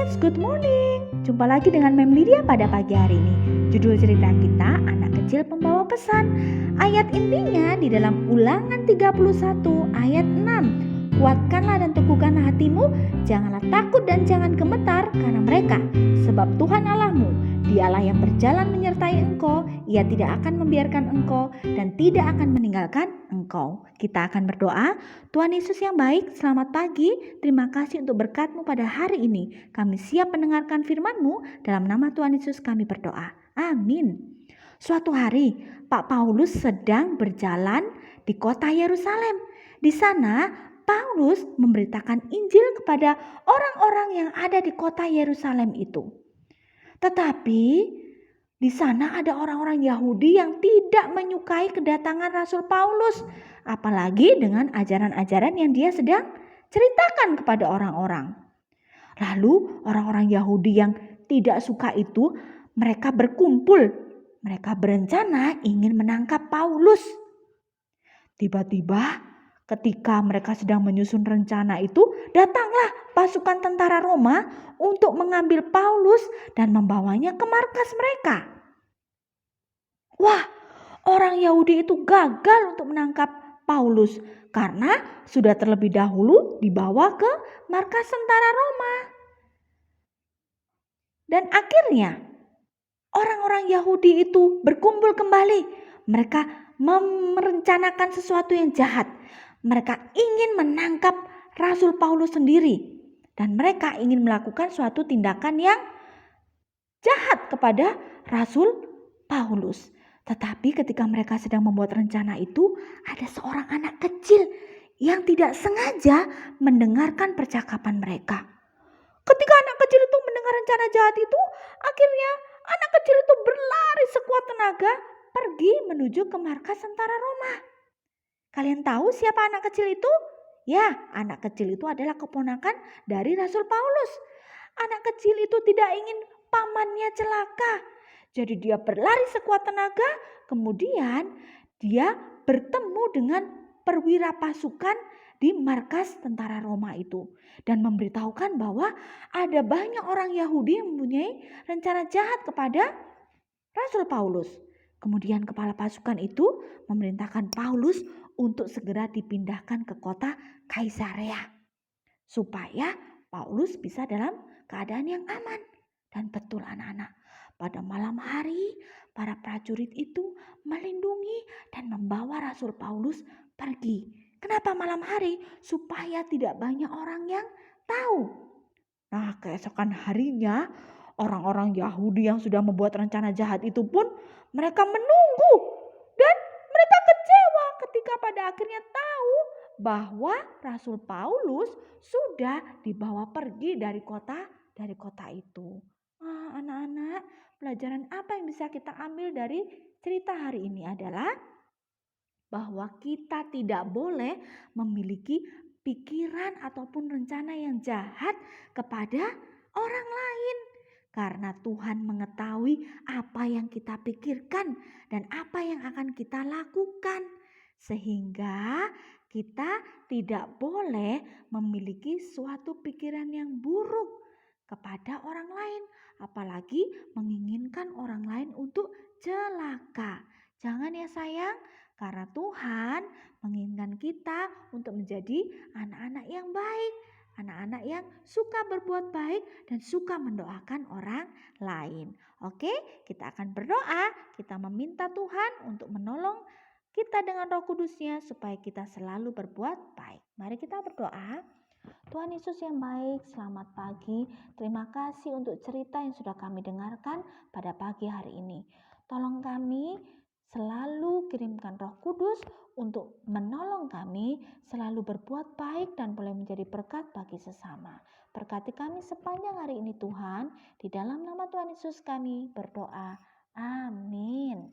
Kids, good morning. Jumpa lagi dengan Mem Lydia pada pagi hari ini. Judul cerita kita, Anak Kecil Pembawa Pesan. Ayat intinya di dalam Ulangan 31 ayat 6. Kuatkanlah dan teguhkanlah hatimu, janganlah takut dan jangan gemetar karena mereka. Sebab Tuhan Allahmu, Dialah yang berjalan menyertai engkau, Ia tidak akan membiarkan engkau dan tidak akan meninggalkan engkau. Kita akan berdoa. Tuhan Yesus yang baik, selamat pagi. Terima kasih untuk berkat-Mu pada hari ini. Kami siap mendengarkan firman-Mu. Dalam nama Tuhan Yesus kami berdoa. Amin. Suatu hari, Pak Paulus sedang berjalan di kota Yerusalem. Di sana, Paulus memberitakan Injil kepada orang-orang yang ada di kota Yerusalem itu. Tetapi di sana ada orang-orang Yahudi yang tidak menyukai kedatangan Rasul Paulus, apalagi dengan ajaran-ajaran yang dia sedang ceritakan kepada orang-orang. Lalu orang-orang Yahudi yang tidak suka itu, mereka berkumpul. Mereka berencana ingin menangkap Paulus. Tiba-tiba ketika mereka sedang menyusun rencana itu, datanglah pasukan tentara Roma untuk mengambil Paulus dan membawanya ke markas mereka. Wah, orang Yahudi itu gagal untuk menangkap Paulus karena sudah terlebih dahulu dibawa ke markas tentara Roma. Dan akhirnya orang-orang Yahudi itu berkumpul kembali. Mereka merencanakan sesuatu yang jahat. Mereka ingin menangkap Rasul Paulus sendiri. Dan mereka ingin melakukan suatu tindakan yang jahat kepada Rasul Paulus. Tetapi ketika mereka sedang membuat rencana itu, ada seorang anak kecil yang tidak sengaja mendengarkan percakapan mereka. Ketika anak kecil itu mendengar rencana jahat itu, akhirnya anak kecil itu berlari sekuat tenaga pergi menuju ke markas tentara Roma. Kalian tahu siapa anak kecil itu? Ya, anak kecil itu adalah keponakan dari Rasul Paulus. Anak kecil itu tidak ingin pamannya celaka. Jadi dia berlari sekuat tenaga, kemudian dia bertemu dengan perwira pasukan di markas tentara Roma itu dan memberitahukan bahwa ada banyak orang Yahudi yang mempunyai rencana jahat kepada Rasul Paulus. Kemudian kepala pasukan itu memerintahkan Paulus untuk segera dipindahkan ke kota Kaisarea supaya Paulus bisa dalam keadaan yang aman. Dan betul anak-anak, pada malam hari para prajurit itu melindungi dan membawa Rasul Paulus pergi. Kenapa malam hari? Supaya tidak banyak orang yang tahu. Nah, keesokan harinya orang-orang Yahudi yang sudah membuat rencana jahat itu pun mereka menunggu dan mereka kecewa ketika pada akhirnya tahu bahwa Rasul Paulus sudah dibawa pergi dari kota itu. Anak-anak, pelajaran apa yang bisa kita ambil dari cerita hari ini adalah bahwa kita tidak boleh memiliki pikiran ataupun rencana yang jahat kepada orang lain. Karena Tuhan mengetahui apa yang kita pikirkan dan apa yang akan kita lakukan. Sehingga kita tidak boleh memiliki suatu pikiran yang buruk kepada orang lain. Apalagi menginginkan orang lain untuk celaka. Jangan ya sayang. Karena Tuhan menginginkan kita untuk menjadi anak-anak yang baik. Anak-anak yang suka berbuat baik dan suka mendoakan orang lain. Oke, kita akan berdoa. Kita meminta Tuhan untuk menolong kita dengan Roh Kudus-Nya supaya kita selalu berbuat baik. Mari kita berdoa. Tuhan Yesus yang baik, selamat pagi. Terima kasih untuk cerita yang sudah kami dengarkan pada pagi hari ini. Tolong kami selalu kirimkan Roh Kudus untuk menolong kami selalu berbuat baik dan boleh menjadi berkat bagi sesama. Berkati kami sepanjang hari ini Tuhan. Di dalam nama Tuhan Yesus kami berdoa. Amin.